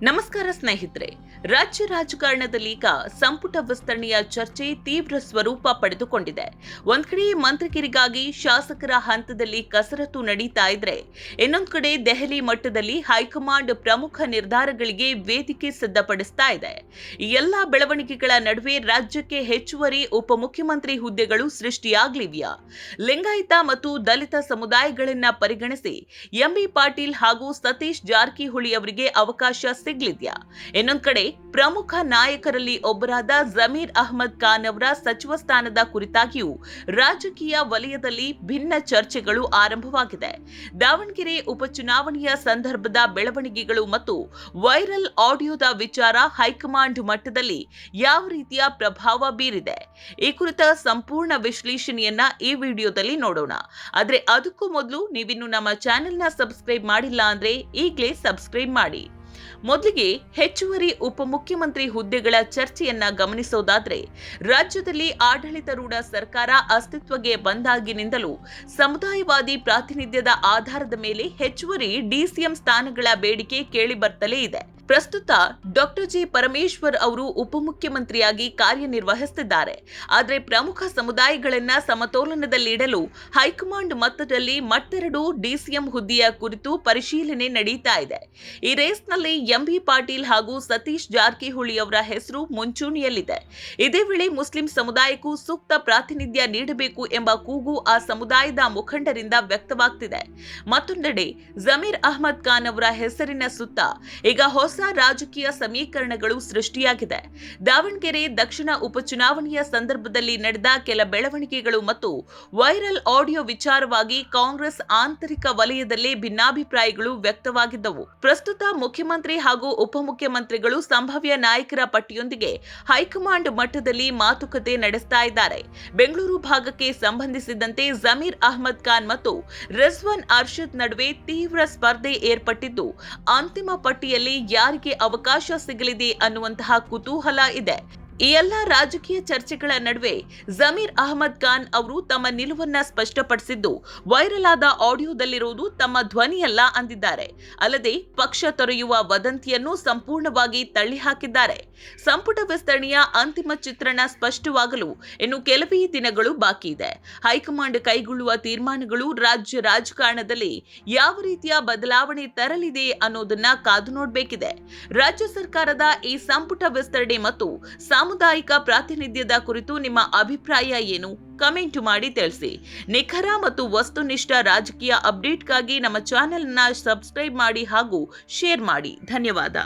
ನಮಸ್ಕಾರ ಸ್ನೇಹಿತರೆ. ರಾಜ್ಯ ರಾಜಕಾರಣದಲ್ಲೀಗ ಸಂಪುಟ ವಿಸ್ತರಣೆಯ ಚರ್ಚೆ ತೀವ್ರ ಸ್ವರೂಪ ಪಡೆದುಕೊಂಡಿದೆ. ಒಂದ್ ಕಡೆ ಮಂತ್ರಿಗಿರಿಗಾಗಿ ಶಾಸಕರ ಹಂತದಲ್ಲಿ ಕಸರತ್ತು ನಡೀತಾ ಇದ್ರೆ, ಇನ್ನೊಂದ್ ಕಡೆ ದೆಹಲಿ ಮಟ್ಟದಲ್ಲಿ ಹೈಕಮಾಂಡ್ ಪ್ರಮುಖ ನಿರ್ಧಾರಗಳಿಗೆ ವೇದಿಕೆ ಸಿದ್ಧಪಡಿಸ್ತಾ ಇದೆ. ಈ ಎಲ್ಲಾ ಬೆಳವಣಿಗೆಗಳ ನಡುವೆ ರಾಜ್ಯಕ್ಕೆ ಹೆಚ್ಚುವರಿ ಉಪಮುಖ್ಯಮಂತ್ರಿ ಹುದ್ದೆಗಳು ಸೃಷ್ಟಿಯಾಗ್ಲಿವ್ಯಾ? ಲಿಂಗಾಯತ ಮತ್ತು ದಲಿತ ಸಮುದಾಯಗಳನ್ನ ಪರಿಗಣಿಸಿ ಎಂಬಿ ಪಾಟೀಲ್ ಹಾಗೂ ಸತೀಶ್ ಜಾರಕಿಹೊಳಿ ಅವರಿಗೆ ಅವಕಾಶ ಸಿಗ್ಲಿದ್ಯಾ? ಇನ್ನೊಂದ್ ಕಡೆ ಪ್ರಮುಖ ನಾಯಕರಲ್ಲಿ ಒಬ್ಬರಾದ ಜಮೀರ್ ಅಹ್ಮದ್ ಖಾನ್ ಅವರ ಸಚಿವ ಸ್ಥಾನದ ಕುರಿತಾಗಿಯೂ ರಾಜಕೀಯ ವಲಯದಲ್ಲಿ ಭಿನ್ನ ಚರ್ಚೆಗಳು ಆರಂಭವಾಗಿದೆ. ದಾವಣಗೆರೆ ಉಪಚುನಾವಣೆಯ ಸಂದರ್ಭದ ಬೆಳವಣಿಗೆಗಳು ಮತ್ತು ವೈರಲ್ ಆಡಿಯೋದ ವಿಚಾರ ಹೈಕಮಾಂಡ್ ಮಟ್ಟದಲ್ಲಿ ಯಾವ ರೀತಿಯ ಪ್ರಭಾವ ಬೀರಿದೆ? ಈ ಕುರಿತ ಸಂಪೂರ್ಣ ವಿಶ್ಲೇಷಣೆಯನ್ನ ಈ ವಿಡಿಯೋದಲ್ಲಿ ನೋಡೋಣ. ಆದ್ರೆ ಅದಕ್ಕೂ ಮೊದಲು ನೀವಿನ್ನು ನಮ್ಮ ಚಾನೆಲ್ನ ಸಬ್ಸ್ಕ್ರೈಬ್ ಮಾಡಿಲ್ಲ ಅಂದ್ರೆ ಈಗಲೇ ಸಬ್ಸ್ಕ್ರೈಬ್ ಮಾಡಿ. ಮೊದಲಿಗೆ ಹೆಚ್ಚುವರಿ ಉಪಮುಖ್ಯಮಂತ್ರಿ ಹುದ್ದೆಗಳ ಚರ್ಚೆಯನ್ನ ಗಮನಿಸೋದಾದ್ರೆ, ರಾಜ್ಯದಲ್ಲಿ ಆಡಳಿತಾರೂಢ ಸರ್ಕಾರ ಅಸ್ತಿತ್ವಕ್ಕೆ ಬಂದಾಗಿನಿಂದಲೂ ಸಮುದಾಯವಾದಿ ಪ್ರಾತಿನಿಧ್ಯದ ಆಧಾರದ ಮೇಲೆ ಹೆಚ್ಚುವರಿ ಡಿಸಿಎಂ ಸ್ಥಾನಗಳ ಬೇಡಿಕೆ ಕೇಳಿ ಬರ್ತಲೇ ಇದೆ. ಪ್ರಸ್ತುತ ಡಾಕ್ಟರ್ ಜಿ ಪರಮೇಶ್ವರ್ ಅವರು ಉಪಮುಖ್ಯಮಂತ್ರಿಯಾಗಿ ಕಾರ್ಯನಿರ್ವಹಿಸುತ್ತಿದ್ದಾರೆ. ಆದರೆ ಪ್ರಮುಖ ಸಮುದಾಯಗಳನ್ನ ಸಮತೋಲನದಲ್ಲಿಡಲು ಹೈಕಮಾಂಡ್ ಮಟ್ಟದಲ್ಲಿ ಮತ್ತೆರಡು ಡಿಸಿಎಂ ಹುದ್ದೆಯ ಕುರಿತು ಪರಿಶೀಲನೆ ನಡೀತಾ ಇದೆ. ಈ ರೇಸ್ನಲ್ಲಿ ಎಂಬಿ ಪಾಟೀಲ್ ಹಾಗೂ ಸತೀಶ್ ಜಾರಕಿಹೊಳಿ ಅವರ ಹೆಸರು ಮುಂಚೂಣಿಯಲ್ಲಿದೆ. ಇದೇ ವೇಳೆ ಮುಸ್ಲಿಂ ಸಮುದಾಯಕ್ಕೂ ಸೂಕ್ತ ಪ್ರಾತಿನಿಧ್ಯ ನೀಡಬೇಕು ಎಂಬ ಕೂಗು ಆ ಸಮುದಾಯದ ಮುಖಂಡರಿಂದ ವ್ಯಕ್ತವಾಗ್ತಿದೆ. ಮತ್ತೊಂದೆಡೆ ಜಮೀರ್ ಅಹ್ಮದ್ ಖಾನ್ ಅವರ ಹೆಸರಿನ ಸುತ್ತ ಈಗ ಹೊಸ ರಾಜಕೀಯ ಸಮೀಕರಣಗಳು ಸೃಷ್ಟಿಯಾಗಿದೆ. ದಾವಣಗೆರೆ ದಕ್ಷಿಣ ಉಪಚುನಾವಣೆಯ ಸಂದರ್ಭದಲ್ಲಿ ನಡೆದ ಕೆಲ ಬೆಳವಣಿಗೆಗಳು ಮತ್ತು ವೈರಲ್ ಆಡಿಯೋ ವಿಚಾರವಾಗಿ ಕಾಂಗ್ರೆಸ್ ಆಂತರಿಕ ವಲಯದಲ್ಲಿ ಭಿನ್ನಾಭಿಪ್ರಾಯಗಳು ವ್ಯಕ್ತವಾಗಿದ್ದವು. ಪ್ರಸ್ತುತ ಮುಖ್ಯಮಂತ್ರಿ ಹಾಗೂ ಉಪಮುಖ್ಯಮಂತ್ರಿಗಳು ಸಂಭಾವ್ಯ ನಾಯಕರ ಪಟ್ಟಿಯೊಂದಿಗೆ ಹೈಕಮಾಂಡ್ ಮಟ್ಟದಲ್ಲಿ ಮಾತುಕತೆ ನಡೆಸ್ತಾ ಇದ್ದಾರೆ. ಬೆಂಗಳೂರು ಭಾಗಕ್ಕೆ ಸಂಬಂಧಿಸಿದಂತೆ ಜಮೀರ್ ಅಹ್ಮದ್ ಖಾನ್ ಮತ್ತು ರಿಜ್ವಾನ್ ಅರ್ಷದ್ ನಡುವೆ ತೀವ್ರ ಸ್ಪರ್ಧೆ ಏರ್ಪಟ್ಟಿದ್ದು, ಅಂತಿಮ ಪಟ್ಟಿಯಲ್ಲಿ ಯಾರಿಗೆ ಅವಕಾಶ ಸಿಗಲಿದೆ ಅನ್ನುವಂತಹ ಕುತೂಹಲ ಇದೆ. ಈ ಎಲ್ಲ ರಾಜಕೀಯ ಚರ್ಚೆಗಳ ನಡುವೆ ಜಮೀರ್ ಅಹ್ಮದ್ ಖಾನ್ ಅವರು ತಮ್ಮ ನಿಲುವನ್ನ ಸ್ಪಷ್ಟಪಡಿಸಿದ್ದು, ವೈರಲ್ ಆದ ಆಡಿಯೋದಲ್ಲಿರುವುದು ತಮ್ಮ ಧ್ವನಿಯಲ್ಲ ಅಂದಿದ್ದಾರೆ. ಅಲ್ಲದೆ ಪಕ್ಷ ತೊರೆಯುವ ವದಂತಿಯನ್ನು ಸಂಪೂರ್ಣವಾಗಿ ತಳ್ಳಿಹಾಕಿದ್ದಾರೆ. ಸಂಪುಟ ವಿಸ್ತರಣೆಯ ಅಂತಿಮ ಚಿತ್ರಣ ಸ್ಪಷ್ಟವಾಗಲು ಇನ್ನು ಕೆಲವೇ ದಿನಗಳು ಬಾಕಿ ಇದೆ. ಹೈಕಮಾಂಡ್ ಕೈಗೊಳ್ಳುವ ತೀರ್ಮಾನಗಳು ರಾಜ್ಯ ರಾಜಕಾರಣದಲ್ಲಿ ಯಾವ ರೀತಿಯ ಬದಲಾವಣೆ ತರಲಿದೆ ಅನ್ನೋದನ್ನ ಕಾದು ನೋಡಬೇಕಿದೆ. ರಾಜ್ಯ ಸರ್ಕಾರದ ಈ ಸಂಪುಟ ವಿಸ್ತರಣೆ ಮತ್ತು ಸಾಮುದಾಯಿಕ ಪ್ರಾತಿನಿಧ್ಯದ ಕುರಿತು ನಿಮ್ಮ ಅಭಿಪ್ರಾಯ ಏನು? ಕಮೆಂಟ್ ಮಾಡಿ ತಿಳಿಸಿ. ನಿಖರ ಮತ್ತು ವಸ್ತುನಿಷ್ಠ ರಾಜಕೀಯ ಅಪ್ಡೇಟ್ಗಾಗಿ ನಮ್ಮ ಚಾನೆಲ್ ಅನ್ನು ಸಬ್ಸ್ಕ್ರೈಬ್ ಮಾಡಿ ಹಾಗೂ ಶೇರ್ ಮಾಡಿ. ಧನ್ಯವಾದ.